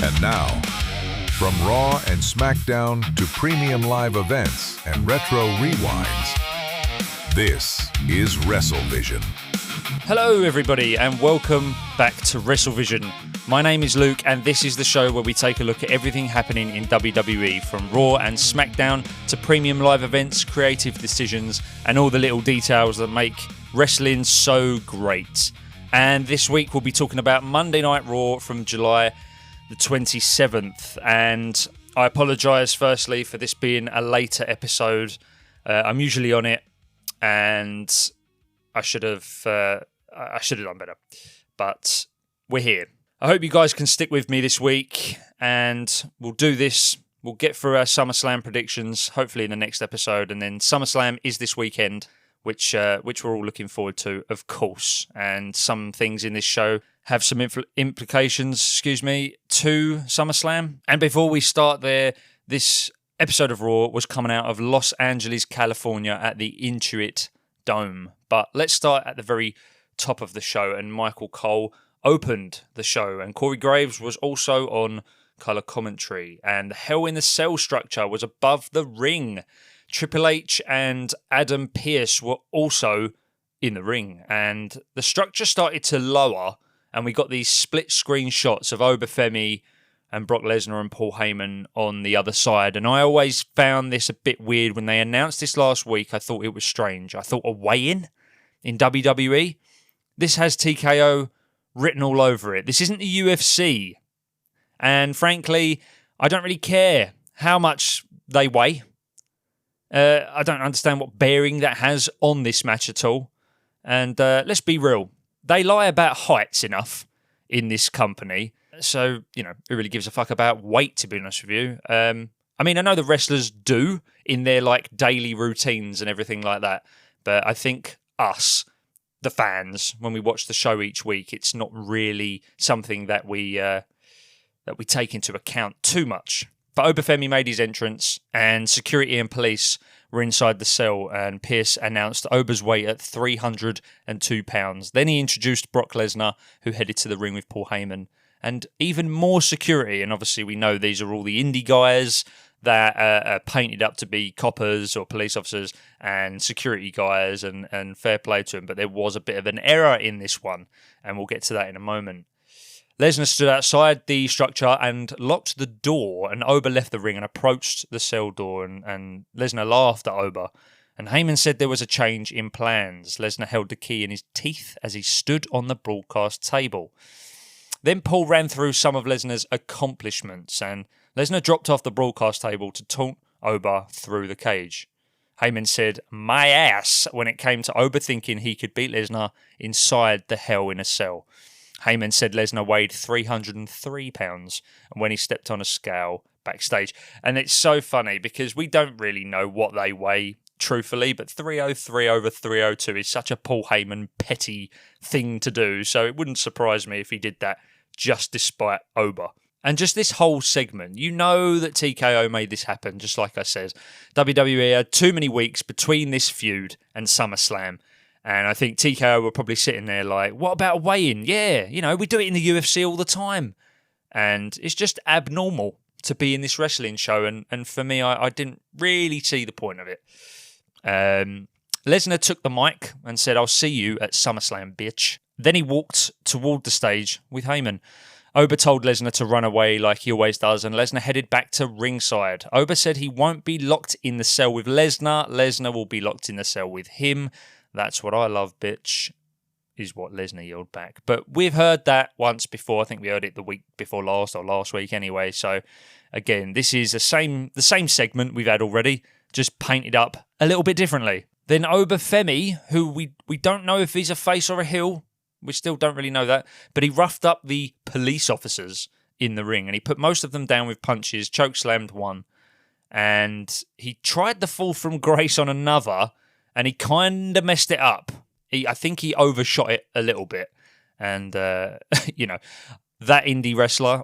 And now, from Raw and SmackDown to premium live events and retro rewinds, this is WrestleVision. Hello everybody and welcome back to WrestleVision. My name is Luke and this is the show where we take a look at everything happening in WWE, from Raw and SmackDown to premium live events, creative decisions and all the little details that make wrestling so great. And this week we'll be talking about Monday Night Raw from July the 27th, and I apologise firstly for this being a later episode. I'm usually on it and I should have done better, but we're here. I hope you guys can stick with me this week and we'll do this. We'll get through our SummerSlam predictions hopefully in the next episode, and then SummerSlam is this weekend, which we're all looking forward to, of course. And some things in this show have some implications, to SummerSlam. And before we start there, this episode of Raw was coming out of Los Angeles, California at the Intuit Dome. But let's start at the very top of the show, and Michael Cole opened the show, and Corey Graves was also on colour commentary, and the Hell in the Cell structure was above the ring. Triple H and Adam Pearce were also in the ring, and the structure started to lower, and we got these split screen shots of Oba Femi and Brock Lesnar and Paul Heyman on the other side. And I always found this a bit weird. When they announced this last week, I thought it was strange. I thought, a weigh-in in WWE? This has TKO written all over it. This isn't the UFC. And frankly, I don't really care how much they weigh. I don't understand what bearing that has on this match at all. And let's be real. They lie about heights enough in this company. So, who really gives a fuck about weight, to be honest with you? I know the wrestlers do in their daily routines and everything like that. But I think us, the fans, when we watch the show each week, it's not really something that we take into account too much. But Oba Femi made his entrance, and security and police were inside the cell, and Pearce announced Oba's weight at 302 pounds. Then he introduced Brock Lesnar, who headed to the ring with Paul Heyman, and even more security. And obviously we know these are all the indie guys that are painted up to be coppers or police officers and security guys, and fair play to them. But there was a bit of an error in this one, and we'll get to that in a moment. Lesnar stood outside the structure and locked the door, and Oba left the ring and approached the cell door, and Lesnar laughed at Oba. And Heyman said there was a change in plans. Lesnar held the key in his teeth as he stood on the broadcast table. Then Paul ran through some of Lesnar's accomplishments, and Lesnar dropped off the broadcast table to taunt Oba through the cage. Heyman said, "My ass," when it came to Oba thinking he could beat Lesnar inside the Hell in a Cell. Heyman said Lesnar weighed 303 pounds and when he stepped on a scale backstage. And it's so funny because we don't really know what they weigh, truthfully, but 303 over 302 is such a Paul Heyman petty thing to do. So it wouldn't surprise me if he did that just despite Oba. And just this whole segment, you know that TKO made this happen, just like I said. WWE had too many weeks between this feud and SummerSlam. And I think TKO were probably sitting there like, what about a weigh-in? Yeah, we do it in the UFC all the time. And it's just abnormal to be in this wrestling show. And for me, I didn't really see the point of it. Lesnar took the mic and said, "I'll see you at SummerSlam, bitch." Then he walked toward the stage with Heyman. Oba told Lesnar to run away like he always does, and Lesnar headed back to ringside. Oba said he won't be locked in the cell with Lesnar. Lesnar will be locked in the cell with him. "That's what I love, bitch," is what Lesnar yelled back. But we've heard that once before. I think we heard it the week before last or last week anyway. So again, this is the same segment we've had already, just painted up a little bit differently. Then Oba Femi, who we don't know if he's a face or a heel. We still don't really know that. But he roughed up the police officers in the ring, and he put most of them down with punches, chokeslammed one. And he tried the fall from grace on another, and he kind of messed it up. I think he overshot it a little bit. And, that indie wrestler,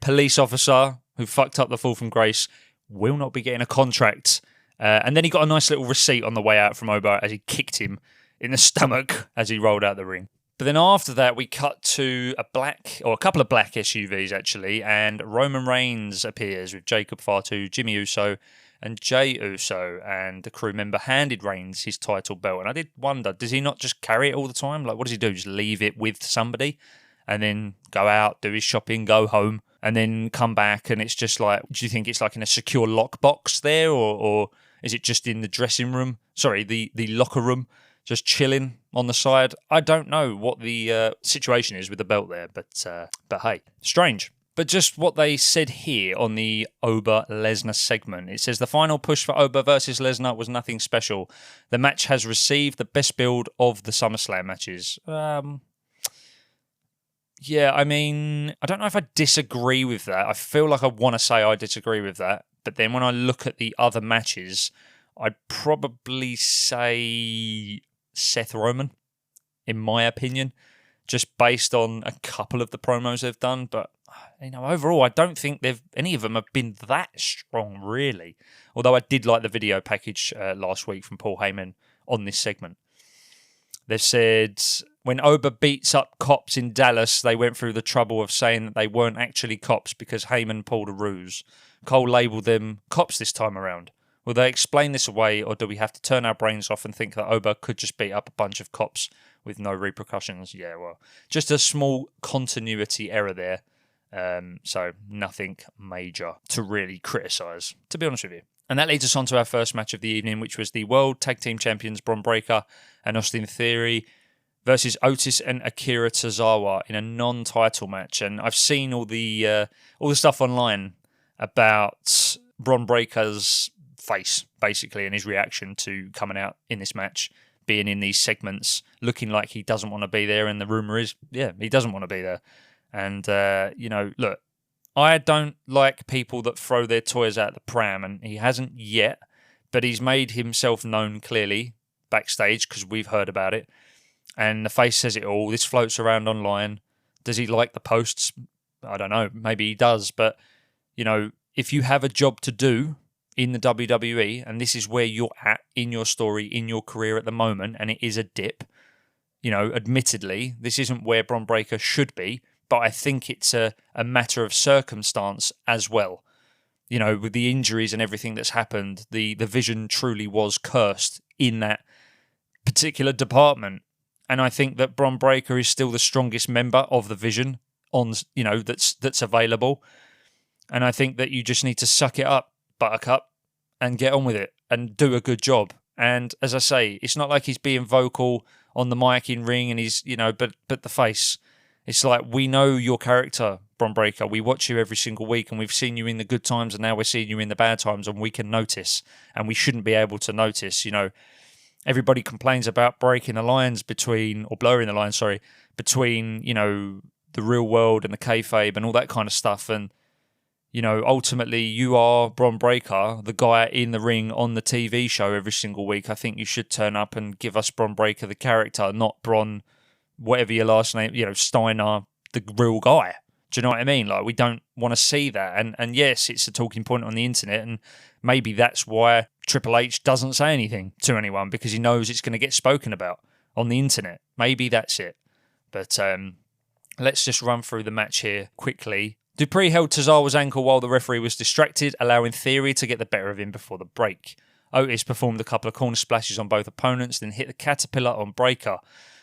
police officer who fucked up the fall from grace will not be getting a contract. And then he got a nice little receipt on the way out from Oba as he kicked him in the stomach as he rolled out the ring. But then after that, we cut to a couple of black SUVs actually, and Roman Reigns appears with Jacob Fatu, Jimmy Uso, and Jey Uso, and the crew member handed Reigns his title belt. And I did wonder, does he not just carry it all the time? Like, what does he do? Just leave it with somebody and then go out, do his shopping, go home, and then come back? And it's just like, do you think it's like in a secure lockbox there, or is it just in the dressing room? Sorry, the locker room, just chilling on the side? I don't know what the situation is with the belt there, but hey, strange. But just what they said here on the Oba-Lesnar segment. It says, the final push for Oba versus Lesnar was nothing special. The match has received the best build of the SummerSlam matches. Yeah, I mean, I don't know if I disagree with that. I feel like I want to say I disagree with that. But then when I look at the other matches, I'd probably say Seth Rollins, in my opinion, just based on a couple of the promos they've done. But, you know, overall, I don't think any of them have been that strong, really. Although I did like the video package last week from Paul Heyman on this segment. They've said, when Oba beats up cops in Dallas, they went through the trouble of saying that they weren't actually cops because Heyman pulled a ruse. Cole labelled them cops this time around. Will they explain this away, or do we have to turn our brains off and think that Oba could just beat up a bunch of cops with no repercussions? Yeah, well, just a small continuity error there. So nothing major to really criticise, to be honest with you. And that leads us on to our first match of the evening, which was the World Tag Team Champions Bron Breakker and Austin Theory versus Otis and Akira Tozawa in a non-title match. And I've seen all the stuff online about Bron Breakker's face, basically, and his reaction to coming out in this match, being in these segments, looking like he doesn't want to be there. And the rumour is, yeah, he doesn't want to be there. And, look, I don't like people that throw their toys out the pram, and he hasn't yet, but he's made himself known clearly backstage because we've heard about it. And the face says it all. This floats around online. Does he like the posts? I don't know. Maybe he does. But, you know, if you have a job to do in the WWE, and this is where you're at in your story, in your career at the moment, and it is a dip, you know, admittedly, this isn't where Bron Breakker should be, but I think it's a matter of circumstance as well. You know, with the injuries and everything that's happened, the vision truly was cursed in that particular department. And I think that Bron Breakker is still the strongest member of the vision on, you know, that's available. And I think that you just need to suck it up, Buttercup, and get on with it and do a good job. And as I say, it's not like he's being vocal on the mic in ring and he's, you know, but the face. It's like, we know your character, Bron Breakker. We watch you every single week, and we've seen you in the good times, and now we're seeing you in the bad times, and we can notice, and we shouldn't be able to notice. You know, everybody complains about blurring the lines, between, you know, the real world and the kayfabe and all that kind of stuff. And, you know, ultimately, you are Bron Breakker, the guy in the ring on the TV show every single week. I think you should turn up and give us Bron Breakker, the character, not Bron, whatever your last name, you know, Steiner, the real guy. Do you know what I mean? Like, we don't want to see that. And yes, it's a talking point on the internet, and maybe that's why Triple H doesn't say anything to anyone, because he knows it's going to get spoken about on the internet. Maybe that's it. But let's just run through the match here quickly. Dupree held Tozawa's ankle while the referee was distracted, allowing Theory to get the better of him before the break. Otis performed a couple of corner splashes on both opponents, then hit the caterpillar on Breakker.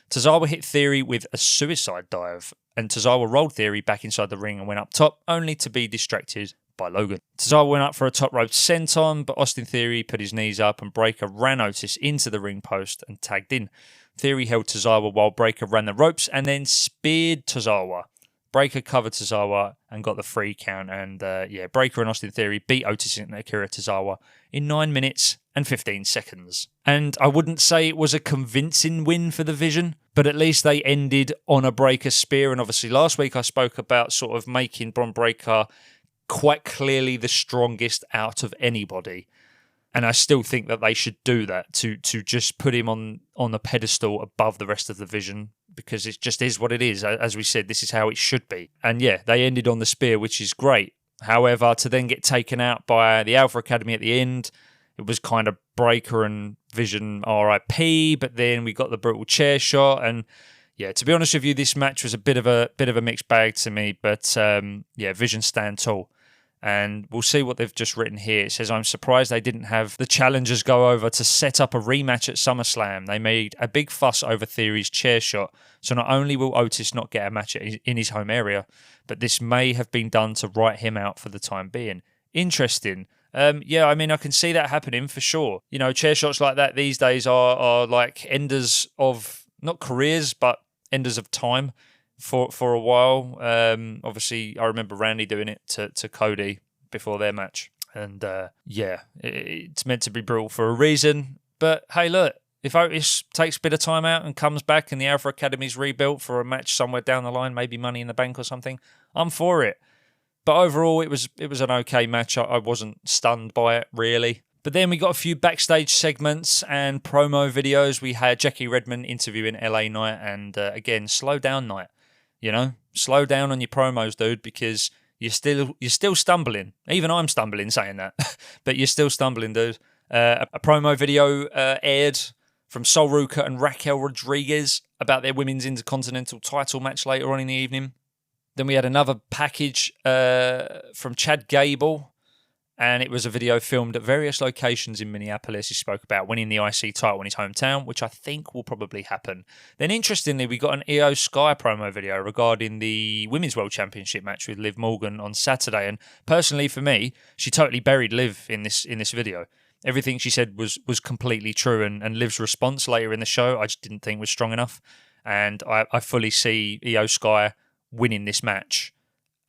Tozawa hit Theory with a suicide dive, and Tozawa rolled Theory back inside the ring and went up top, only to be distracted by Logan. Tozawa went up for a top rope senton, but Austin Theory put his knees up, and Breakker ran Otis into the ring post and tagged in. Theory held Tozawa while Breakker ran the ropes and then speared Tozawa. Breakker covered Tozawa and got the free count, and Breakker and Austin Theory beat Otis and Akira Tozawa in 9 minutes and 15 seconds. And I wouldn't say it was a convincing win for the Vision, but at least they ended on a Breakker spear. And obviously last week I spoke about sort of making Bron Breakker quite clearly the strongest out of anybody. And I still think that they should do that, to just put him on a pedestal above the rest of the Vision, because it just is what it is. As we said, this is how it should be. And yeah, they ended on the spear, which is great. However, to then get taken out by the Alpha Academy at the end, it was kind of Breakker and Vision RIP, but then we got the brutal chair shot, and yeah, to be honest with you, this match was a bit of a mixed bag to me, but yeah, Vision stand tall. And we'll see what they've just written here. It says, I'm surprised they didn't have the challengers go over to set up a rematch at SummerSlam. They made a big fuss over Theory's chair shot. So not only will Otis not get a match in his home area, but this may have been done to write him out for the time being. Interesting. Yeah, I mean, I can see that happening for sure. You know, chair shots like that these days are like enders of, not careers, but enders of time. For a while. Obviously, I remember Randy doing it to Cody before their match. And yeah, it's meant to be brutal for a reason. But hey, look, if Otis takes a bit of time out and comes back and the Alpha Academy's rebuilt for a match somewhere down the line, maybe Money in the Bank or something, I'm for it. But overall, it was an okay match. I wasn't stunned by it, really. But then we got a few backstage segments and promo videos. We had Jackie Redmond interviewing LA Knight and, again, slow down Knight. You know, slow down on your promos, dude, because you're still stumbling. Even I'm stumbling saying that, but you're still stumbling, dude. A promo video aired from Sol Ruca and Raquel Rodriguez about their women's intercontinental title match later on in the evening. Then we had another package from Chad Gable, and it was a video filmed at various locations in Minneapolis. He spoke about winning the IC title in his hometown, which I think will probably happen. Then, interestingly, we got an Io Sky promo video regarding the Women's World Championship match with Liv Morgan on Saturday. And personally, for me, she totally buried Liv in this video. Everything she said was completely true, and Liv's response later in the show, I just didn't think was strong enough. And I fully see Io Sky winning this match.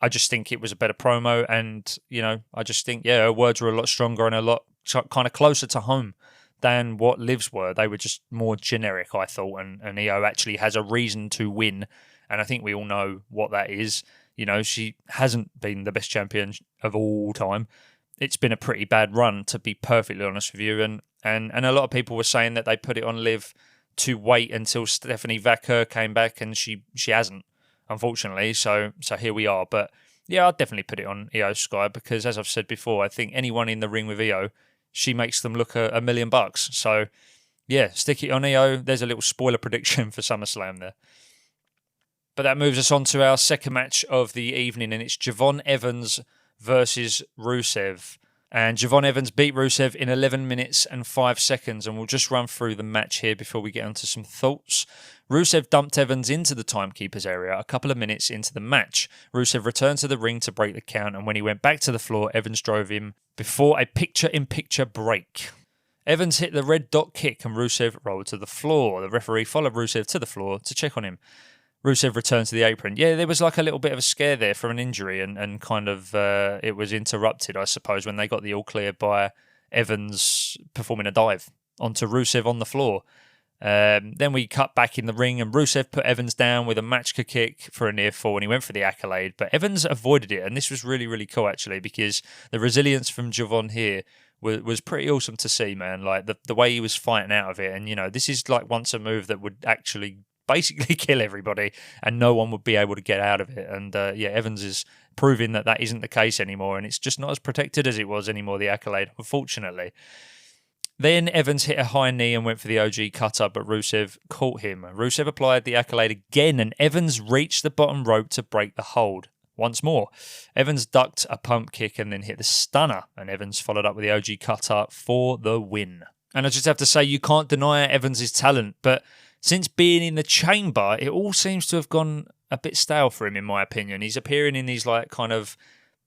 I just think it was a better promo, and, you know, I just think, yeah, her words were a lot stronger and a lot kind of closer to home than what Liv's were. They were just more generic, I thought, and Io actually has a reason to win, and I think we all know what that is. You know, she hasn't been the best champion of all time. It's been a pretty bad run, to be perfectly honest with you, and a lot of people were saying that they put it on Liv to wait until Stephanie Vaquer came back, and she hasn't. Unfortunately, so here we are. But yeah, I'd definitely put it on Io Sky because, as I've said before, I think anyone in the ring with Io, she makes them look $1 million. So yeah, stick it on Io. There's a little spoiler prediction for SummerSlam there. But that moves us on to our second match of the evening, and it's Javon Evans versus Rusev. And Javon Evans beat Rusev in 11 minutes and 5 seconds. And we'll just run through the match here before we get onto some thoughts. Rusev dumped Evans into the timekeeper's area a couple of minutes into the match. Rusev returned to the ring to break the count. And when he went back to the floor, Evans drove him before a picture-in-picture break. Evans hit the red dot kick and Rusev rolled to the floor. The referee followed Rusev to the floor to check on him. Rusev returned to the apron. Yeah, there was like a little bit of a scare there from an injury and kind of it was interrupted, I suppose, when they got the all clear by Evans performing a dive onto Rusev on the floor. Then we cut back in the ring and Rusev put Evans down with a matchka kick for a near fall and he went for the accolade, but Evans avoided it, and this was really, really cool actually because the resilience from Javon here was pretty awesome to see, man. Like the way he was fighting out of it, and you know, this is like once a move that would actually basically kill everybody and no one would be able to get out of it. And yeah, Evans is proving that isn't the case anymore, and it's just not as protected as it was anymore, the accolade, unfortunately. Then Evans hit a high knee and went for the OG cutter, but Rusev caught him. Rusev applied the accolade again, and Evans reached the bottom rope to break the hold. Once more, Evans ducked a pump kick and then hit the stunner, and Evans followed up with the OG cutter for the win. And I just have to say, you can't deny Evans' talent, but since being in the chamber, it all seems to have gone a bit stale for him, in my opinion. He's appearing in these like kind of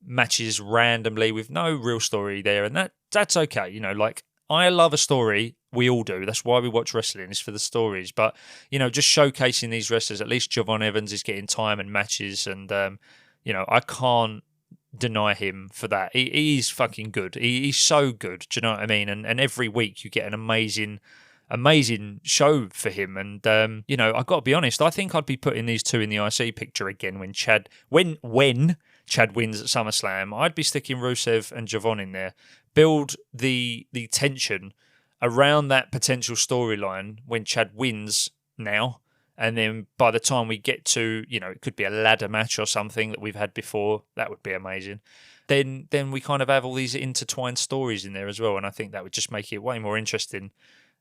matches randomly with no real story there, and that's okay. You know, like, I love a story. We all do. That's why we watch wrestling, is for the stories. But, you know, just showcasing these wrestlers, at least Javon Evans is getting time and matches, and, you know, I can't deny him for that. He's fucking good. He's so good. Do you know what I mean? And every week you get an amazing show for him. And, you know, I've got to be honest, I think I'd be putting these two in the IC picture again when Chad wins at SummerSlam. I'd be sticking Rusev and Javon in there. Build the tension around that potential storyline when Chad wins now. And then by the time we get to, you know, it could be a ladder match or something that we've had before. That would be amazing. Then we kind of have all these intertwined stories in there as well. And I think that would just make it way more interesting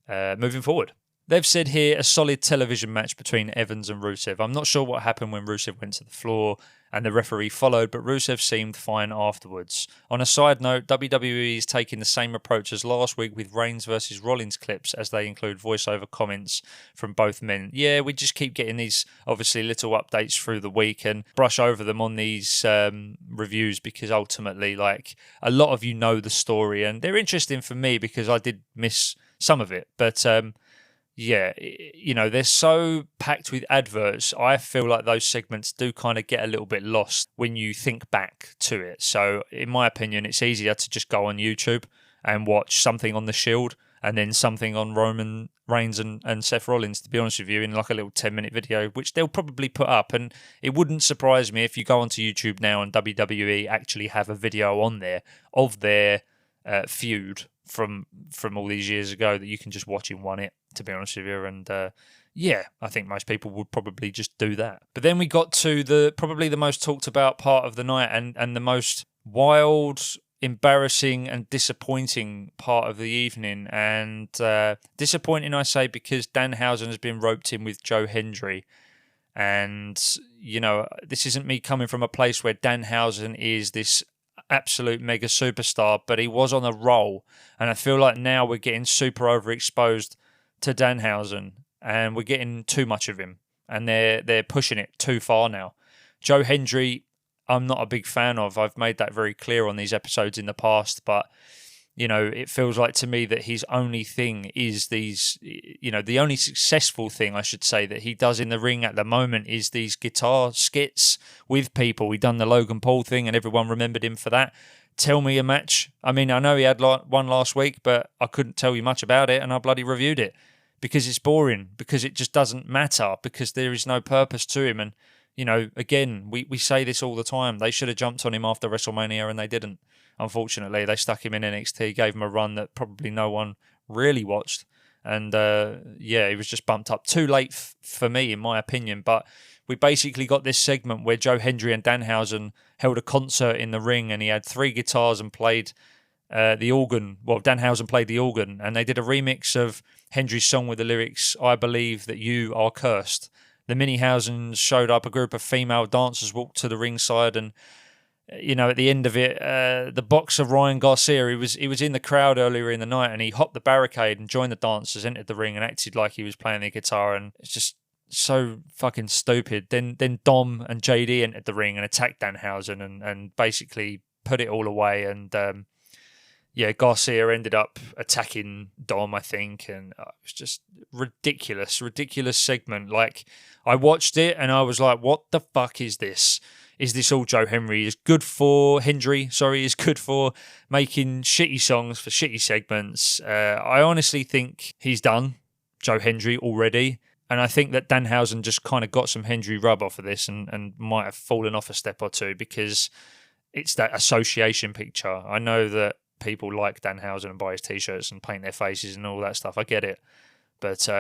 moving forward. They've said here a solid television match between Evans and Rusev. I'm not sure what happened when Rusev went to the floor and the referee followed, but Rusev seemed fine afterwards. On a side note, WWE is taking the same approach as last week with Reigns versus Rollins clips as they include voiceover comments from both men. Yeah, we just keep getting these, obviously, little updates through the week and brush over them on these reviews because ultimately, like, a lot of you know the story and they're interesting for me because I did miss some of it. But yeah, you know, they're so packed with adverts. I feel like those segments do kind of get a little bit lost when you think back to it. So, in my opinion, it's easier to just go on YouTube and watch something on The Shield and then something on Roman Reigns and Seth Rollins, to be honest with you, in like a little 10-minute video, which they'll probably put up. And it wouldn't surprise me if you go onto YouTube now and WWE actually have a video on there of their feud from all these years ago that you can just watch in one hit, to be honest with you. And yeah, I think most people would probably just do that. But then we got to probably the most talked about part of the night and the most wild, embarrassing and disappointing part of the evening. And disappointing, I say, because Danhausen has been roped in with Joe Hendry. And, you know, this isn't me coming from a place where Danhausen is this absolute mega superstar, but he was on a roll. And I feel like now we're getting super overexposed to Danhausen and we're getting too much of him. And they're pushing it too far now. Joe Hendry, I'm not a big fan of. I've made that very clear on these episodes in the past, but you know, it feels like to me that his only thing is these, you know, the only successful thing, I should say, that he does in the ring at the moment is these guitar skits with people. He done the Logan Paul thing and everyone remembered him for that. Tell me a match. I mean, I know he had one last week, but I couldn't tell you much about it and I bloody reviewed it because it's boring, because it just doesn't matter, because there is no purpose to him. And, you know, again, we say this all the time. They should have jumped on him after WrestleMania and they didn't. Unfortunately, they stuck him in NXT, gave him a run that probably no one really watched. And yeah, he was just bumped up too late for me, in my opinion. But we basically got this segment where Joe Hendry and Danhausen held a concert in the ring and he had 3 guitars and played the organ. Well, Danhausen played the organ and they did a remix of Hendry's song with the lyrics, "I believe that you are cursed." The Minihausens showed up, a group of female dancers walked to the ringside and you know, at the end of it, the boxer Ryan Garcia, he was in the crowd earlier in the night and he hopped the barricade and joined the dancers, entered the ring and acted like he was playing the guitar, and it's just so fucking stupid. Then Dom and JD entered the ring and attacked Danhausen and basically put it all away. And yeah, Garcia ended up attacking Dom, I think, and it was just ridiculous segment. Like, I watched it and I was like, what the fuck is this? Is this all Joe Hendry is good for making shitty songs for shitty segments? I honestly think he's done, Joe Hendry, already. And I think that Danhausen just kind of got some Hendry rub off of this and might have fallen off a step or two because it's that association picture. I know that people like Danhausen and buy his t-shirts and paint their faces and all that stuff. I get it. But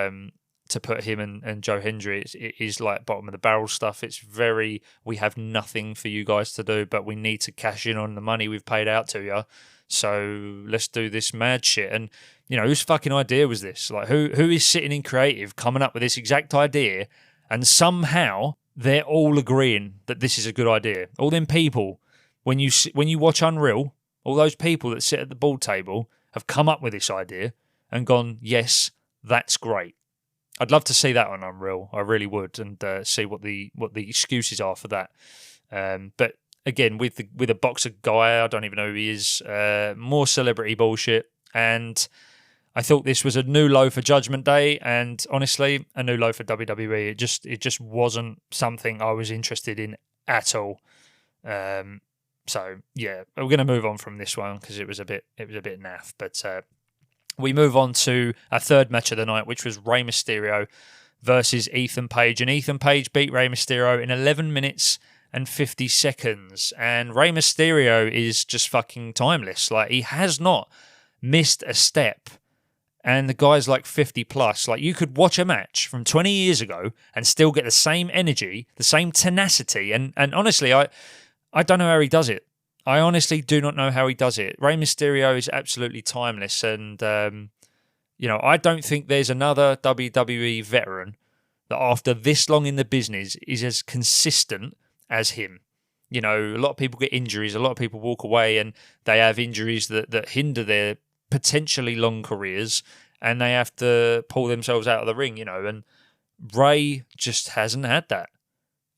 to put him and Joe Hendry, it is like bottom of the barrel stuff. It's very, we have nothing for you guys to do, but we need to cash in on the money we've paid out to you. So let's do this mad shit. And, you know, whose fucking idea was this? Like, who is sitting in creative coming up with this exact idea and somehow they're all agreeing that this is a good idea? All them people, when you watch Unreal, all those people that sit at the board table have come up with this idea and gone, yes, that's great. I'd love to see that on Unreal. I really would, and see what the excuses are for that. But again, with a boxer guy, I don't even know who he is. More celebrity bullshit, and I thought this was a new low for Judgment Day, and honestly, a new low for WWE. It just wasn't something I was interested in at all. So yeah, we're going to move on from this one because it was a bit naff, but. We move on to our third match of the night, which was Rey Mysterio versus Ethan Page. And Ethan Page beat Rey Mysterio in 11 minutes and 50 seconds. And Rey Mysterio is just fucking timeless. Like, he has not missed a step. And the guy's like 50 plus. Like, you could watch a match from 20 years ago and still get the same energy, the same tenacity. And honestly, I don't know how he does it. I honestly do not know how he does it. Rey Mysterio is absolutely timeless, and I don't think there's another WWE veteran that after this long in the business is as consistent as him. A lot of people get injuries, a lot of people walk away and they have injuries that hinder their potentially long careers and they have to pull themselves out of the ring, and Rey just hasn't had that.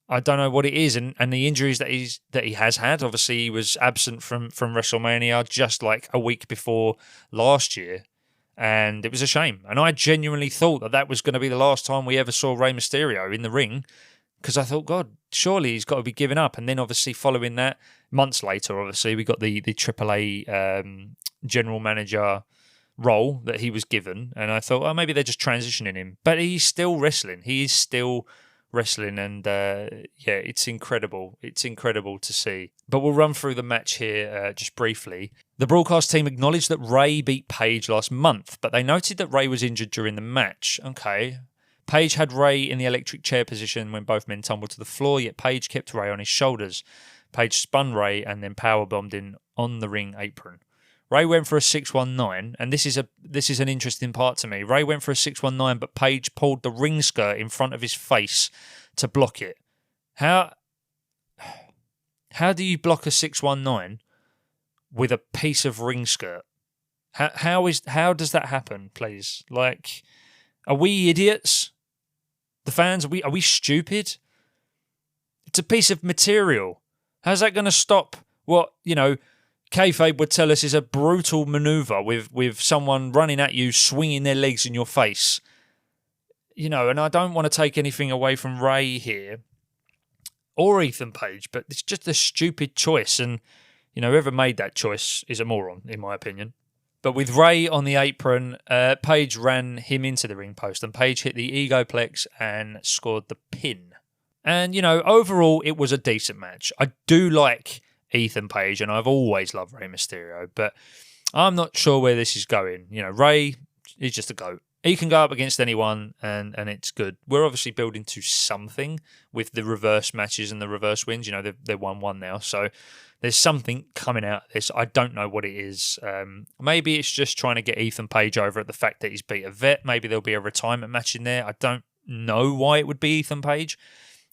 I don't know what it is, and the injuries that he has had. Obviously, he was absent from WrestleMania just like a week before last year, and it was a shame. And I genuinely thought that was going to be the last time we ever saw Rey Mysterio in the ring, because I thought, God, surely he's got to be giving up. And then obviously following that, months later, obviously we got the AAA general manager role that he was given, and I thought, maybe they're just transitioning him, but he's still wrestling. He is still wrestling, and it's incredible. It's incredible to see. But we'll run through the match here just briefly. The broadcast team acknowledged that Rey beat Paige last month, but they noted that Rey was injured during the match. Okay. Paige had Rey in the electric chair position when both men tumbled to the floor, yet Paige kept Rey on his shoulders. Paige spun Rey and then powerbombed him on the ring apron. Rey went for a 619, and this is an interesting part to me. Rey went for a 619, but Paige pulled the ring skirt in front of his face to block it. How do you block a 619 with a piece of ring skirt? How does that happen, please? Like, are we idiots? The fans, are we stupid? It's a piece of material. How's that going to stop what, kayfabe would tell us is a brutal maneuver with someone running at you, swinging their legs in your face. And I don't want to take anything away from Rey here or Ethan Page, but it's just a stupid choice. And, whoever made that choice is a moron, in my opinion. But with Rey on the apron, Page ran him into the ring post, and Page hit the Egoplex and scored the pin. And, overall, it was a decent match. I do like Ethan Page, and I've always loved Rey Mysterio, but I'm not sure where this is going. Rey is just a GOAT. He can go up against anyone, and it's good. We're obviously building to something with the reverse matches and the reverse wins. They're 1-1 now, so there's something coming out of this. I don't know what it is. Maybe it's just trying to get Ethan Page over at the fact that he's beat a vet. Maybe there'll be a retirement match in there. I don't know why it would be Ethan Page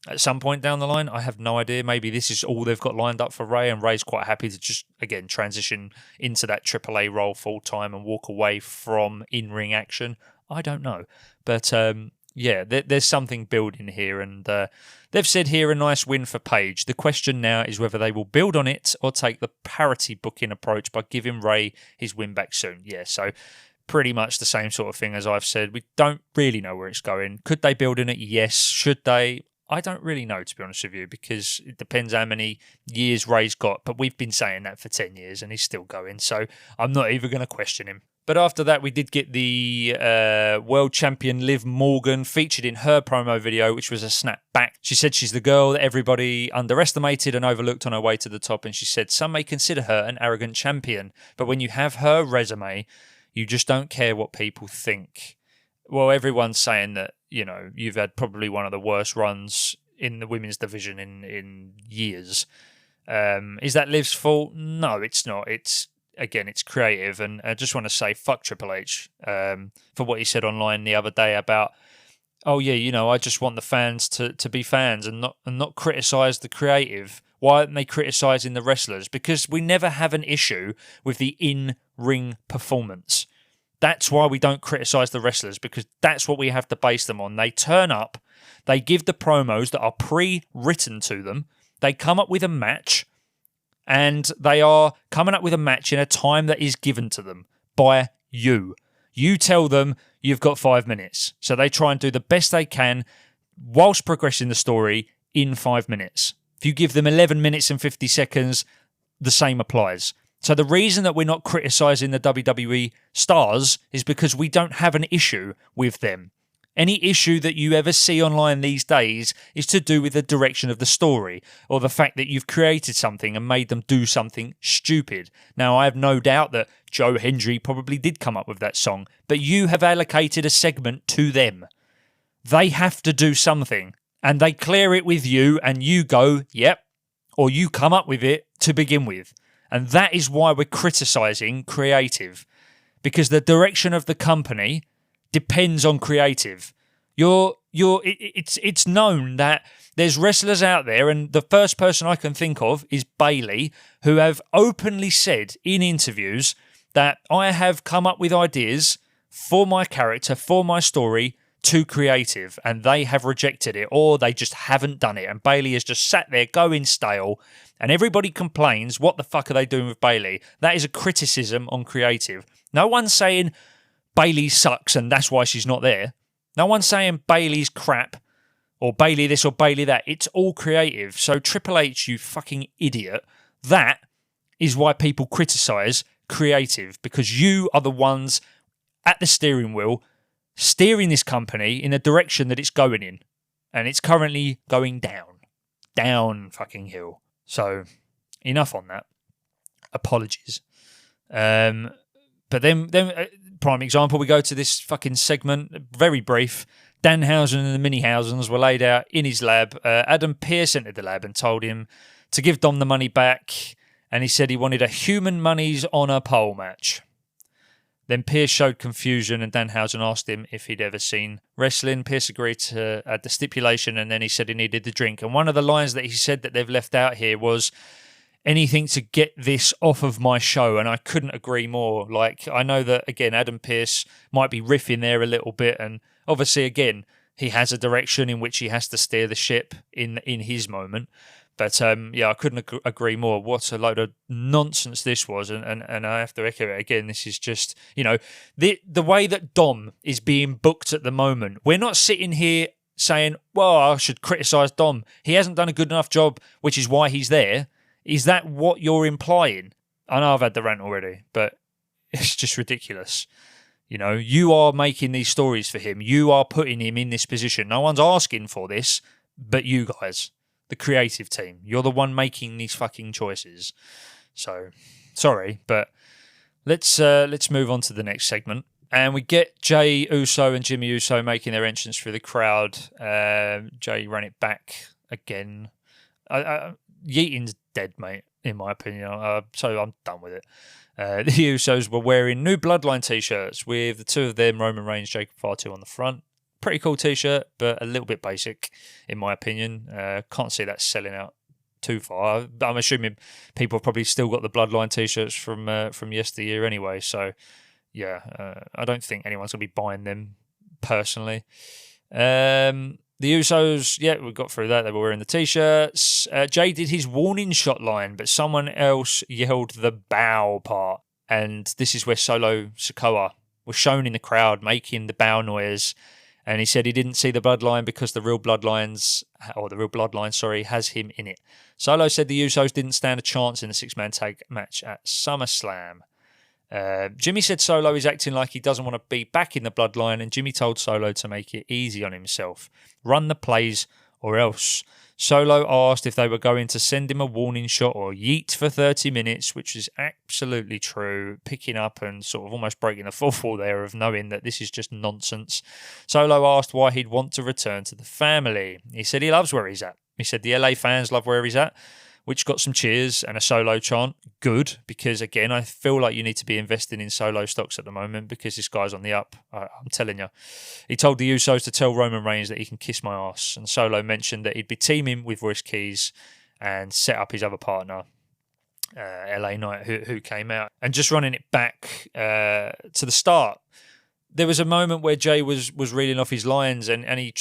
at some point down the line. I have no idea. Maybe this is all they've got lined up for Rey, and Rey's quite happy to just, again, transition into that AAA role full-time and walk away from in-ring action. I don't know. But, there's something building here, and they've said here a nice win for Page. The question now is whether they will build on it or take the parity booking approach by giving Rey his win back soon. Yeah, so pretty much the same sort of thing as I've said. We don't really know where it's going. Could they build on it? Yes. Should they? I don't really know, to be honest with you, because it depends how many years Rey's got. But we've been saying that for 10 years and he's still going. So I'm not even going to question him. But after that, we did get the world champion Liv Morgan featured in her promo video, which was a snap back. She said she's the girl that everybody underestimated and overlooked on her way to the top. And she said, some may consider her an arrogant champion, but when you have her resume, you just don't care what people think. Well, everyone's saying that, you've had probably one of the worst runs in the women's division in years. Is that Liv's fault? No, it's not. It's creative. And I just want to say fuck Triple H for what he said online the other day about, I just want the fans to be fans and not criticise the creative. Why aren't they criticising the wrestlers? Because we never have an issue with the in-ring performance. That's why we don't criticise the wrestlers, because that's what we have to base them on. They turn up, they give the promos that are pre-written to them, they come up with a match, and they are coming up with a match in a time that is given to them by you. You tell them you've got 5 minutes. So they try and do the best they can whilst progressing the story in 5 minutes. If you give them 11 minutes and 50 seconds, the same applies. So the reason that we're not criticising the WWE stars is because we don't have an issue with them. Any issue that you ever see online these days is to do with the direction of the story or the fact that you've created something and made them do something stupid. Now, I have no doubt that Joe Hendry probably did come up with that song, but you have allocated a segment to them. They have to do something, and they clear it with you, and you go, yep, or you come up with it to begin with. And that is why we're criticising creative. because the direction of the company depends on creative. It's known that there's wrestlers out there, and the first person I can think of is Bayley, who have openly said in interviews that I have come up with ideas for my character, for my story, too creative, and they have rejected it, or they just haven't done it. And Bayley has just sat there going stale, and everybody complains, what the fuck are they doing with Bayley? That is a criticism on creative. No one's saying Bayley sucks and that's why she's not there. No one's saying Bayley's crap, or Bayley this or Bayley that. It's all creative. So Triple H, you fucking idiot, that is why people criticise creative, because you are the ones at the steering wheel steering this company in the direction that it's going in. And it's currently going down fucking hill. So enough on that. Apologies. But then prime example, we go to this fucking segment, very brief. Danhausen and the Minihausens were laid out in his lab. Adam Pearce entered the lab and told him to give Dom the money back. And he said he wanted a human monies on a pole match. Then Pearce showed confusion, and Danhausen asked him if he'd ever seen wrestling. Pearce agreed to add the stipulation, and then he said he needed the drink. And one of the lines that he said that they've left out here was, anything to get this off of my show. And I couldn't agree more. Like, I know that, again, Adam Pearce might be riffing there a little bit, and obviously, again, he has a direction in which he has to steer the ship in his moment. But I couldn't agree more. What a load of nonsense this was, and I have to echo it again. This is just, the way that Dom is being booked at the moment. We're not sitting here saying, well, I should criticise Dom. He hasn't done a good enough job, which is why he's there. Is that what you're implying? I know I've had the rant already, but it's just ridiculous. You are making these stories for him. You are putting him in this position. No one's asking for this, but you guys. The creative team. You're the one making these fucking choices. So, sorry, but let's move on to the next segment. And we get Jey Uso and Jimmy Uso making their entrance through the crowd. Jey ran it back again. Yeeting's dead, mate, in my opinion. So I'm done with it. The Usos were wearing new Bloodline t-shirts with the two of them, Roman Reigns, Jacob Fatu on the front. Pretty cool t-shirt, but a little bit basic, in my opinion. Can't see that selling out too far. I'm assuming people have probably still got the Bloodline t-shirts from yesteryear anyway. So, I don't think anyone's going to be buying them personally. The Usos, we got through that. They were wearing the t-shirts. Jey did his warning shot line, but someone else yelled the bow part. And this is where Solo Sikoa was shown in the crowd making the bow noise. And he said he didn't see the bloodline because the real bloodline, has him in it. Solo said the Usos didn't stand a chance in the six-man tag match at SummerSlam. Jimmy said Solo is acting like he doesn't want to be back in the bloodline, and Jimmy told Solo to make it easy on himself. Run the plays or else. Solo asked if they were going to send him a warning shot or yeet for 30 minutes, which is absolutely true, picking up and sort of almost breaking the fourth wall there of knowing that this is just nonsense. Solo asked why he'd want to return to the family. He said he loves where he's at. He said the LA fans love where he's at, which got some cheers and a Solo chant. Good, because again, I feel like you need to be investing in Solo stocks at the moment because this guy's on the up. I'm telling you. He told the Usos to tell Roman Reigns that he can kiss my ass. And Solo mentioned that he'd be teaming with Royce Keys and set up his other partner, LA Knight, who came out. And just running it back to the start, there was a moment where Jey was reading off his lines and he,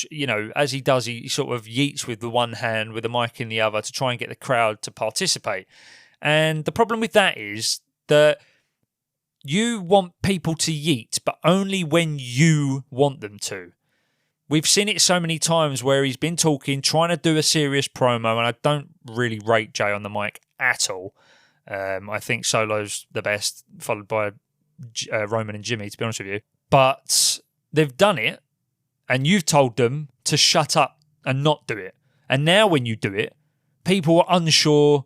as he does, he sort of yeets with the one hand with the mic in the other to try and get the crowd to participate. And the problem with that is that you want people to yeet, but only when you want them to. We've seen it so many times where he's been talking, trying to do a serious promo, and I don't really rate Jey on the mic at all. I think Solo's the best, followed by Roman and Jimmy, to be honest with you. But they've done it, and you've told them to shut up and not do it. And now when you do it, people are unsure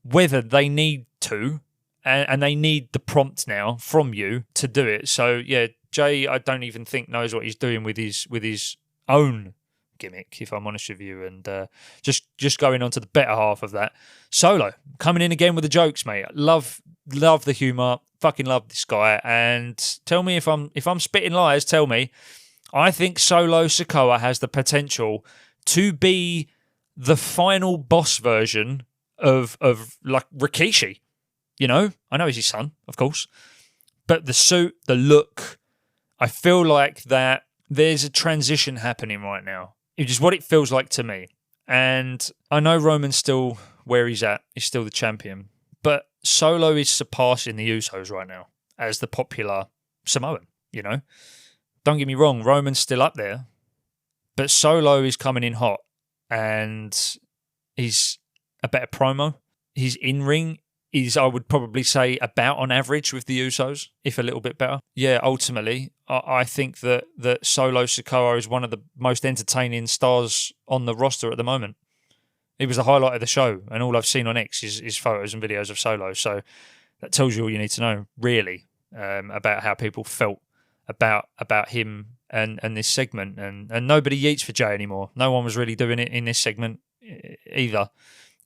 whether they need to, and they need the prompt now from you to do it. So, Jey, I don't even think knows what he's doing with his own gimmick, if I'm honest with you. And just going on to the better half of that, Solo coming in again with the jokes, mate. Love the humour. fucking love this guy. And tell me if I'm spitting lies. Tell me. I think Solo Sikoa has the potential to be the final boss version of like Rikishi. You know, I know he's his son, of course, but the suit, the look, I feel like that there's a transition happening right now. It is what it feels like to me. And I know Roman's still where he's at. He's still the champion. But Solo is surpassing the Usos right now as the popular Samoan, you know. Don't get me wrong, Roman's still up there. But Solo is coming in hot. And he's a better promo. His in-ring is, I would probably say, about on average with the Usos, if a little bit better. Yeah, ultimately, I think that Solo Sikoa is one of the most entertaining stars on the roster at the moment. He was the highlight of the show, and all I've seen on X is photos and videos of Solo. So that tells you all you need to know, really, about how people felt about him and this segment. And nobody yeets for Jey anymore. No one was really doing it in this segment either.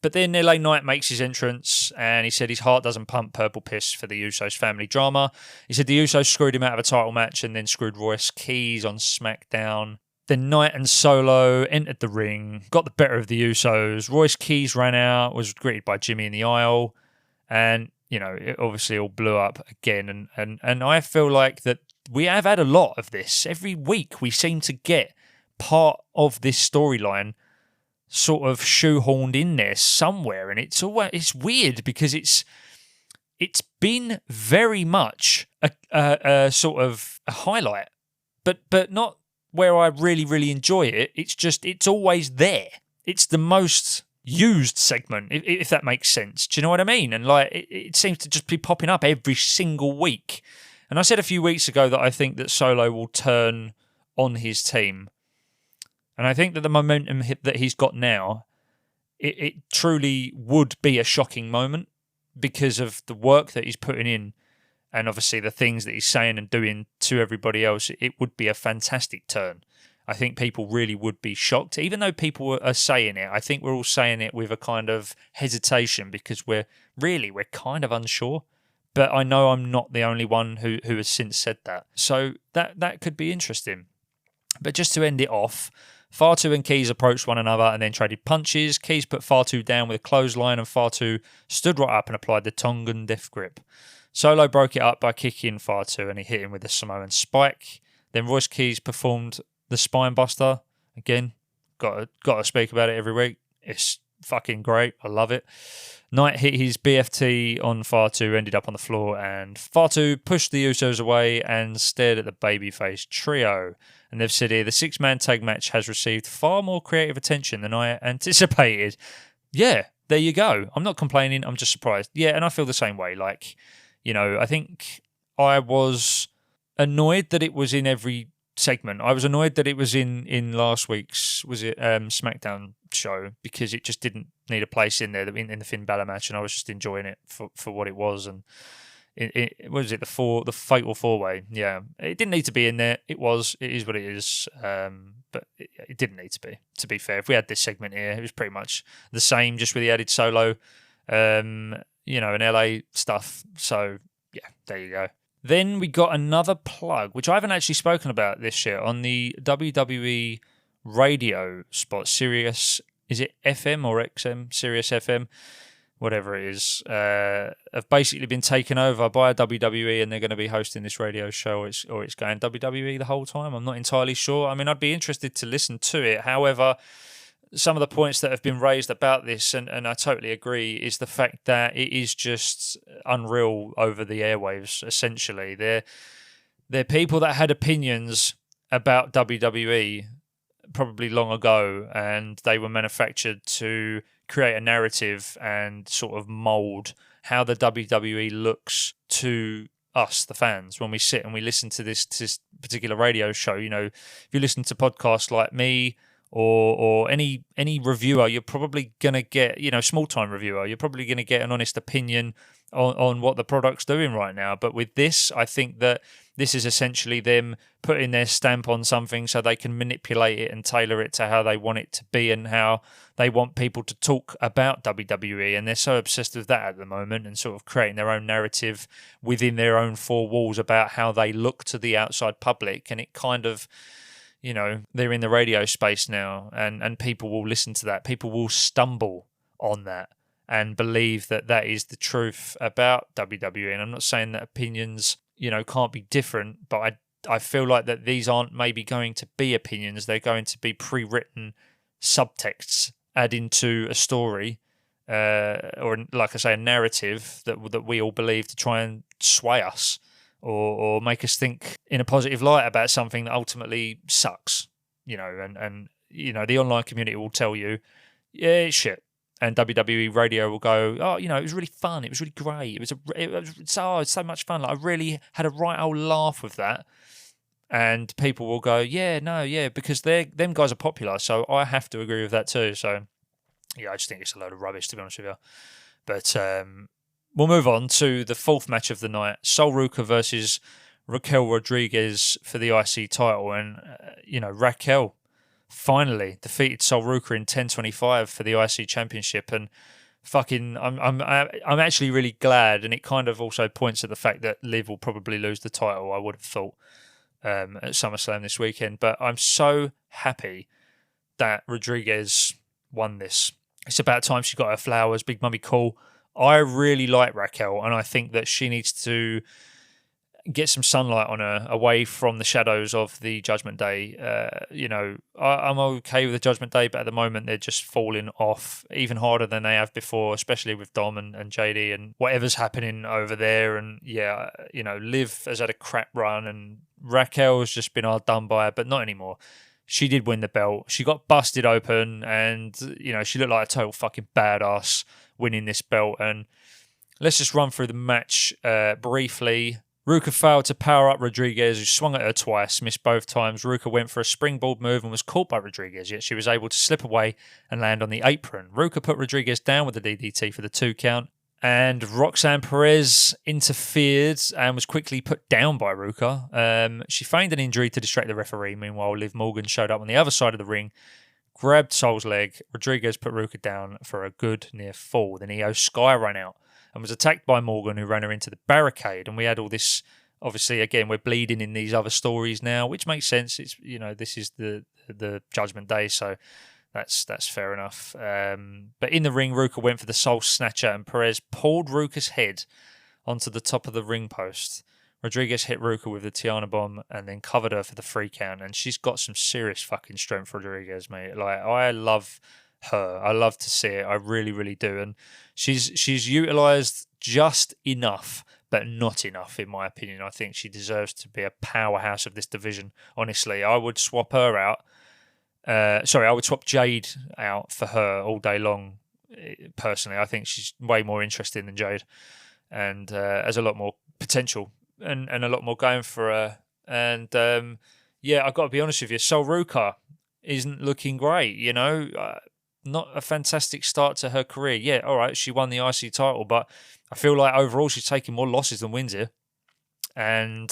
But then LA Knight makes his entrance, and he said his heart doesn't pump purple piss for the Usos family drama. He said the Usos screwed him out of a title match and then screwed Royce Keys on SmackDown. Then Knight and Solo entered the ring, got the better of the Usos. Royce Keys ran out, was greeted by Jimmy in the aisle, and, you know, it obviously all blew up again. And I feel like that we have had a lot of this. Every week we seem to get part of this storyline sort of shoehorned in there somewhere, and it's weird because it's been very much a sort of a highlight, but not where I really enjoy it. It's always there. It's the most used segment, if that makes sense. Do you know what I mean? And like it seems to just be popping up every single week. And I said a few weeks ago that I think that Solo will turn on his team. And I think that the momentum that he's got now, it truly would be a shocking moment because of the work that he's putting in and obviously the things that he's saying and doing to everybody else. It would be a fantastic turn. I think people really would be shocked. Even though people are saying it, I think we're all saying it with a kind of hesitation because we're kind of unsure. But I know I'm not the only one who has since said that. So that could be interesting. But just to end it off, Fatu and Keys approached one another and then traded punches. Keys put Fatu down with a clothesline and Fatu stood right up and applied the Tongan death grip. Solo broke it up by kicking Fatu and he hit him with a Samoan spike. Then Royce Keys performed the spine buster. Again, got to speak about it every week. It's fucking great. I love it. Knight hit his BFT on Fatu, ended up on the floor, and Fatu pushed the Usos away and stared at the babyface trio. And they've said here, the six-man tag match has received far more creative attention than I anticipated. Yeah, there you go. I'm not complaining. I'm just surprised. Yeah, and I feel the same way. Like, you know, I think I was annoyed that it was in every segment. I was annoyed that it was in last week's, SmackDown show, because it just didn't need a place in there in the Finn Balor match, and I was just enjoying it for what it was. And what is it, the fatal four-way? Yeah, it didn't need to be in there. It is what it is. But it didn't need to be. To be fair, if we had this segment here, it was pretty much the same, just with the added Solo, and LA stuff. So yeah, there you go. Then we got another plug, which I haven't actually spoken about this year, on the WWE radio spot, Sirius, is it FM or XM? Sirius FM, whatever it is, have basically been taken over by WWE, and they're going to be hosting this radio show, or it's going WWE the whole time. I'm not entirely sure. I mean, I'd be interested to listen to it. However, some of the points that have been raised about this, and I totally agree, is the fact that it is just unreal over the airwaves, essentially. They're people that had opinions about WWE probably long ago, and they were manufactured to create a narrative and sort of mould how the WWE looks to us, the fans, when we sit and we listen to this particular radio show. You know, if you listen to podcasts like me, or any reviewer, you're probably going to get, small-time reviewer, you're probably going to get an honest opinion on what the product's doing right now. But with this, I think that this is essentially them putting their stamp on something so they can manipulate it and tailor it to how they want it to be and how they want people to talk about WWE. And they're so obsessed with that at the moment and sort of creating their own narrative within their own four walls about how they look to the outside public. And it kind of, they're in the radio space now, and people will listen to that. People will stumble on that and believe that that is the truth about WWE. And I'm not saying that opinions can't be different, but I feel like that these aren't maybe going to be opinions. They're going to be pre-written subtexts adding to a story, or like I say, a narrative that we all believe to try and sway us or make us think in a positive light about something that ultimately sucks. And the online community will tell you, yeah, it's shit. And WWE radio will go, oh, it was really fun. It was really great. It's so much fun. Like, I really had a right old laugh with that. And people will go, because them guys are popular. So I have to agree with that too. So, yeah, I just think it's a load of rubbish, to be honest with you. But we'll move on to the fourth match of the night. Sol Ruca versus Raquel Rodriguez for the IC title. And, Raquel finally defeated Sol Ruca in 10:25 for the IC Championship, and I'm actually really glad, and it kind of also points at the fact that Liv will probably lose the title, I would have thought, at SummerSlam this weekend. But I'm so happy that Rodriguez won this. It's about time she got her flowers. Big Mummy cool. I really like Raquel, and I think that she needs to get some sunlight on her away from the shadows of the Judgment Day. I'm okay with the Judgment Day, but at the moment they're just falling off even harder than they have before, especially with Dom and JD and whatever's happening over there. And Liv has had a crap run and Raquel has just been hard done by, but not anymore. She did win the belt. She got busted open and, she looked like a total fucking badass winning this belt. And let's just run through the match briefly. Ruca failed to power up Rodriguez, who swung at her twice, missed both times. Ruca went for a springboard move and was caught by Rodriguez, yet she was able to slip away and land on the apron. Ruca put Rodriguez down with the DDT for the 2 count, and Roxanne Perez interfered and was quickly put down by Ruca. She feigned an injury to distract the referee. Meanwhile, Liv Morgan showed up on the other side of the ring, grabbed Sol's leg. Rodriguez put Ruca down for a good near fall. Then Io Sky ran out and was attacked by Morgan, who ran her into the barricade. And we had all this, obviously, again, we're bleeding in these other stories now, which makes sense. It's, this is the Judgment Day, so that's fair enough. But in the ring, Ruca went for the Soul Snatcher, and Perez pulled Ruca's head onto the top of the ring post. Rodriguez hit Ruca with the Tiana Bomb and then covered her for the 3 count. And she's got some serious fucking strength, Rodriguez, mate. Like, I love her. I love to see it. I really, really do. And she's utilised just enough, but not enough, in my opinion. I think she deserves to be a powerhouse of this division, honestly. I would swap her out. I would swap Jade out for her all day long, personally. I think she's way more interesting than Jade and has a lot more potential and a lot more going for her. And, I've got to be honest with you, Sol Ruca isn't looking great, not a fantastic start to her career. Yeah, all right, she won the IC title, but I feel like overall she's taking more losses than wins here. And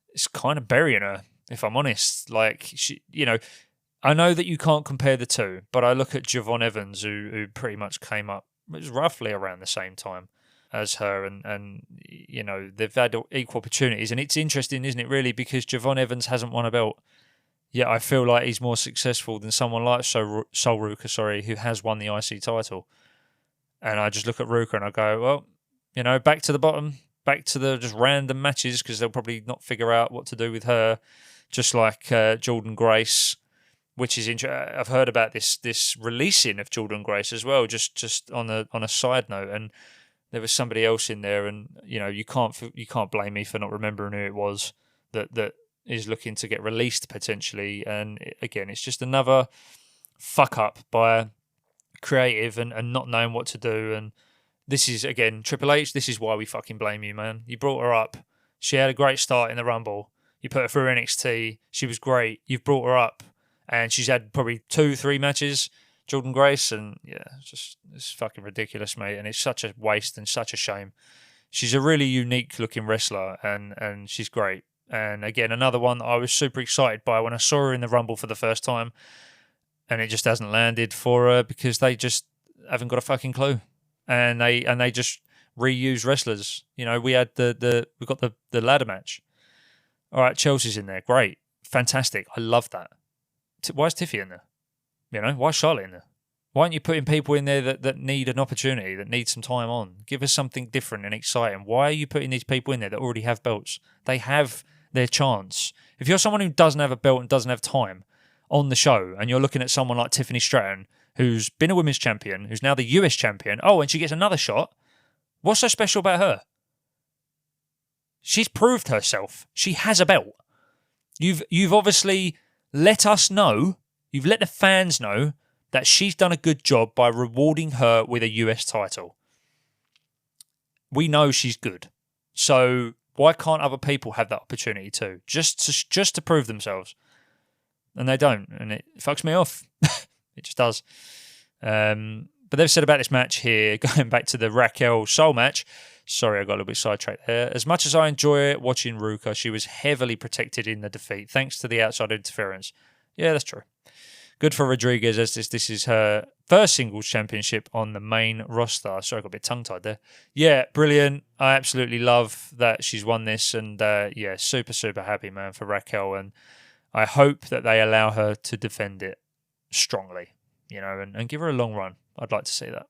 it's kind of burying her, if I'm honest. Like, she, I know that you can't compare the two, but I look at Javon Evans, who pretty much came up, it was roughly around the same time as her, and they've had equal opportunities. And it's interesting, isn't it, really, because Javon Evans hasn't won a belt. Yeah, I feel like he's more successful than someone like Sol Ruca, who has won the IC title. And I just look at Ruca and I go, well, back to the bottom, back to the just random matches, because they'll probably not figure out what to do with her, just like Jordynne Grace, which is interesting. I've heard about this releasing of Jordynne Grace as well, just on a side note. And there was somebody else in there, and you can't blame me for not remembering who it was that is looking to get released potentially. And again, it's just another fuck up by creative and not knowing what to do. And this is, again, Triple H, this is why we fucking blame you, man. You brought her up. She had a great start in the Rumble. You put her through NXT. She was great. You've brought her up and she's had probably 2-3 matches. Jordan Grace, and yeah, it's fucking ridiculous, mate. And it's such a waste and such a shame. She's a really unique looking wrestler, and she's great. And again, another one that I was super excited by when I saw her in the Rumble for the first time, and it just hasn't landed for her because they just haven't got a fucking clue, and they just reuse wrestlers. You know, we got the ladder match. All right, Chelsea's in there, great, fantastic, I love that. Why is Tiffy in there? You know, why is Charlotte in there? Why aren't you putting people in there that need an opportunity, that need some time on? Give us something different and exciting. Why are you putting these people in there that already have belts? They have their chance. If you're someone who doesn't have a belt and doesn't have time on the show, and you're looking at someone like Tiffany Stratton, who's been a women's champion, who's now the US champion, and she gets another shot, what's so special about her? She's proved herself. She has a belt. You've obviously let us know, you've let the fans know that she's done a good job by rewarding her with a US title. We know she's good. So why can't other people have that opportunity too? Just to prove themselves. And they don't. And it fucks me off. It just does. But they've said about this match here, going back to the Raquel Sol match. Sorry, I got a little bit sidetracked there. As much as I enjoy watching Ruca, she was heavily protected in the defeat, thanks to the outside interference. Yeah, that's true. Good for Rodriguez, as this is her first singles championship on the main roster. Sorry, I got a bit tongue-tied there. Yeah, brilliant. I absolutely love that she's won this. And yeah, super, super happy, man, for Raquel. And I hope that they allow her to defend it strongly, you know, and give her a long run. I'd like to see that.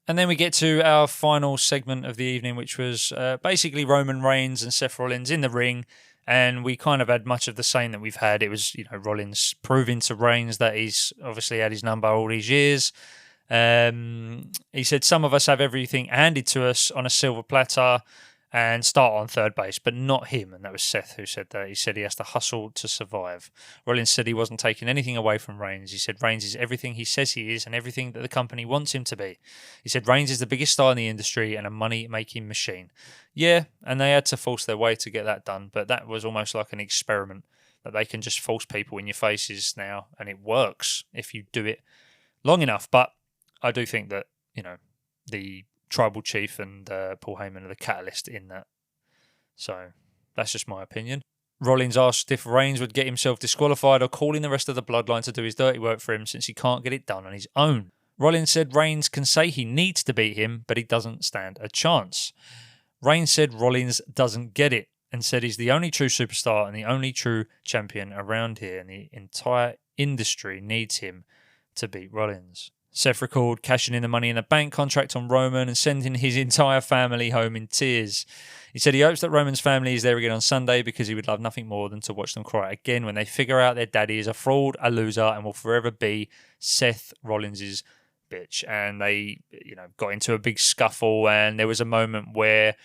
And then we get to our final segment of the evening, which was basically Roman Reigns and Seth Rollins in the ring. And we kind of had much of the same that we've had. It was, you know, Rollins proving to Reigns that he's obviously had his number all these years. He said, some of us have everything handed to us on a silver platter and start on third base, but not him. And that was Seth who said that. He said he has to hustle to survive. Rollins said he wasn't taking anything away from Reigns. He said Reigns is everything he says he is and everything that the company wants him to be. He said Reigns is the biggest star in the industry and a money-making machine. Yeah, and they had to force their way to get that done, but that was almost like an experiment that they can just force people in your faces now, and it works if you do it long enough. But I do think that, you know, the Tribal Chief and Paul Heyman are the catalyst in that. So that's just my opinion. Rollins asked if Reigns would get himself disqualified or calling the rest of the bloodline to do his dirty work for him since he can't get it done on his own. Rollins said Reigns can say he needs to beat him, but he doesn't stand a chance. Reigns said Rollins doesn't get it and said he's the only true superstar and the only true champion around here, and the entire industry needs him to beat Rollins. Seth recalled cashing in the Money in the Bank contract on Roman and sending his entire family home in tears. He said he hopes that Roman's family is there again on Sunday because he would love nothing more than to watch them cry again when they figure out their daddy is a fraud, a loser, and will forever be Seth Rollins' bitch. And they, you know, got into a big scuffle, and there was a moment where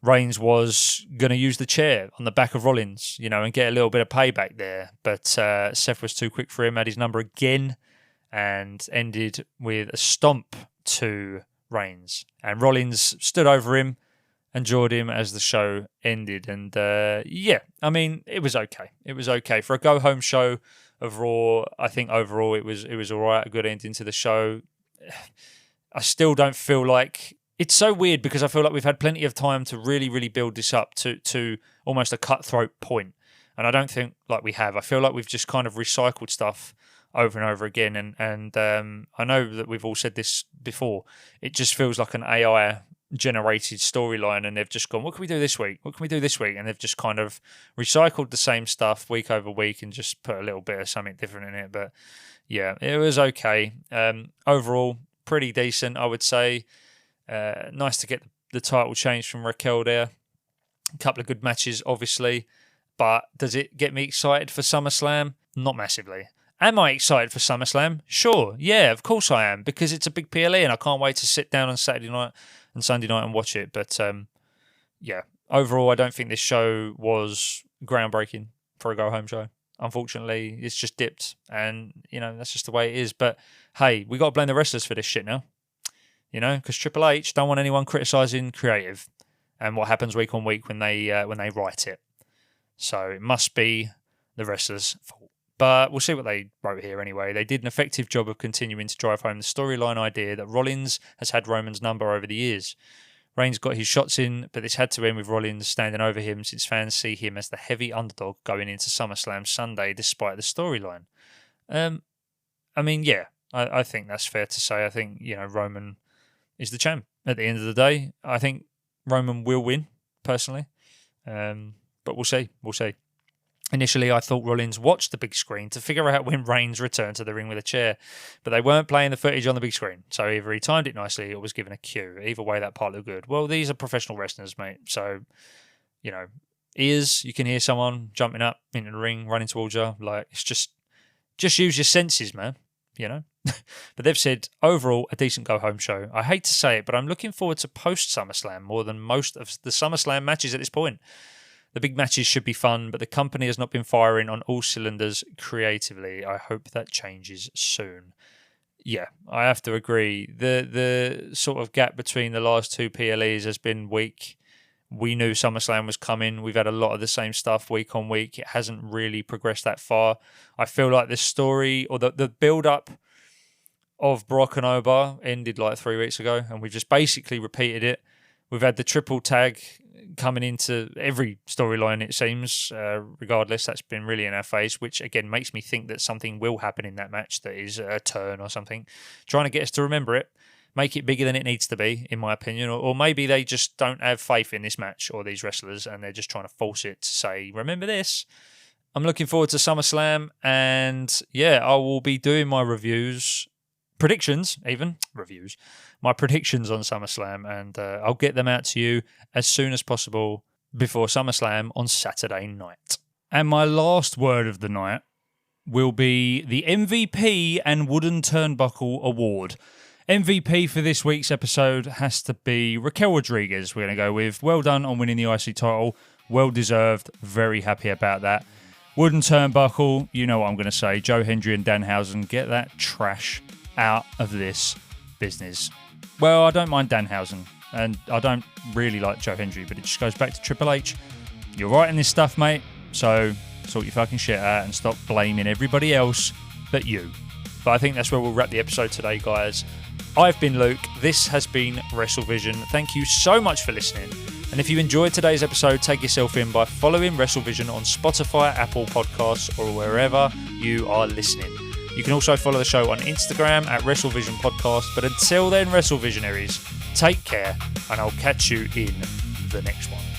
Reigns was going to use the chair on the back of Rollins, you know, and get a little bit of payback there. But Seth was too quick for him, had his number again, and ended with a stomp to Reigns. And Rollins stood over him and jawed him as the show ended. And yeah, I mean, it was okay. It was okay. For a go-home show of Raw, I think overall it was all right, a good ending to the show. I still don't feel like... It's so weird because I feel like we've had plenty of time to really, really build this up to almost a cutthroat point. And I don't think like we have. I feel like we've just kind of recycled stuff over and over again. And I know that we've all said this before. It just feels like an AI-generated storyline, and they've just gone, what can we do this week? What can we do this week? And they've just kind of recycled the same stuff week over week and just put a little bit of something different in it. But yeah, it was okay. Overall, pretty decent, I would say. Nice to get the title change from Raquel there. A couple of good matches, obviously. But does it get me excited for SummerSlam? Not massively. Am I excited for SummerSlam? Sure. Yeah, of course I am, because it's a big PLE and I can't wait to sit down on Saturday night and Sunday night and watch it. But yeah, overall, I don't think this show was groundbreaking for a go-home show. Unfortunately, it's just dipped, and, you know, that's just the way it is. But hey, we got to blame the wrestlers for this shit now. You know, because Triple H don't want anyone criticising creative and what happens week on week when they write it. So it must be the wrestlers' fault. But we'll see what they wrote here anyway. They did an effective job of continuing to drive home the storyline idea that Rollins has had Roman's number over the years. Reigns got his shots in, but this had to end with Rollins standing over him since fans see him as the heavy underdog going into SummerSlam Sunday despite the storyline. I think that's fair to say. I think, Roman is the champ at the end of the day. I think Roman will win, personally. But we'll see. Initially, I thought Rollins watched the big screen to figure out when Reigns returned to the ring with a chair, but they weren't playing the footage on the big screen, so either he timed it nicely or was given a cue. Either way, that part looked good. Well, these are professional wrestlers, mate, so, ears, you can hear someone jumping up into the ring, running towards you, like, it's just use your senses, man, But they've said, overall, a decent go-home show. I hate to say it, but I'm looking forward to post-SummerSlam more than most of the SummerSlam matches at this point. The big matches should be fun, but the company has not been firing on all cylinders creatively. I hope that changes soon. Yeah, I have to agree. The sort of gap between the last two PLEs has been weak. We knew SummerSlam was coming. We've had a lot of the same stuff week on week. It hasn't really progressed that far. I feel like the story or the build-up of Brock and Oba ended like 3 weeks ago, and we've just basically repeated it. We've had the triple tag coming into every storyline, it seems. Regardless, that's been really in our face, which again makes me think that something will happen in that match that is a turn or something. Trying to get us to remember it, make it bigger than it needs to be, in my opinion. Or maybe they just don't have faith in this match or these wrestlers and they're just trying to force it to say, remember this. I'm looking forward to SummerSlam, and yeah, I will be doing my predictions my predictions on SummerSlam, and I'll get them out to you as soon as possible before SummerSlam on Saturday night. And my last word of the night will be the MVP and Wooden Turnbuckle Award. MVP for this week's episode has to be Raquel Rodriguez. We're going to go with well done on winning the IC title. Well deserved. Very happy about that. Wooden Turnbuckle, you know what I'm going to say. Joe Hendry and Danhausen, get that trash out of this business. Well, I don't mind Danhausen, and I don't really like Joe Hendry, but it just goes back to Triple H. You're writing this stuff, mate, so sort your fucking shit out and stop blaming everybody else but you. But I think that's where we'll wrap the episode today, guys. I've been Luke. This has been WrestleVision. Thank you so much for listening. And if you enjoyed today's episode, take yourself in by following WrestleVision on Spotify, Apple Podcasts, or wherever you are listening. You can also follow the show on Instagram at WrestleVision Podcast. But until then, WrestleVisionaries, take care, and I'll catch you in the next one.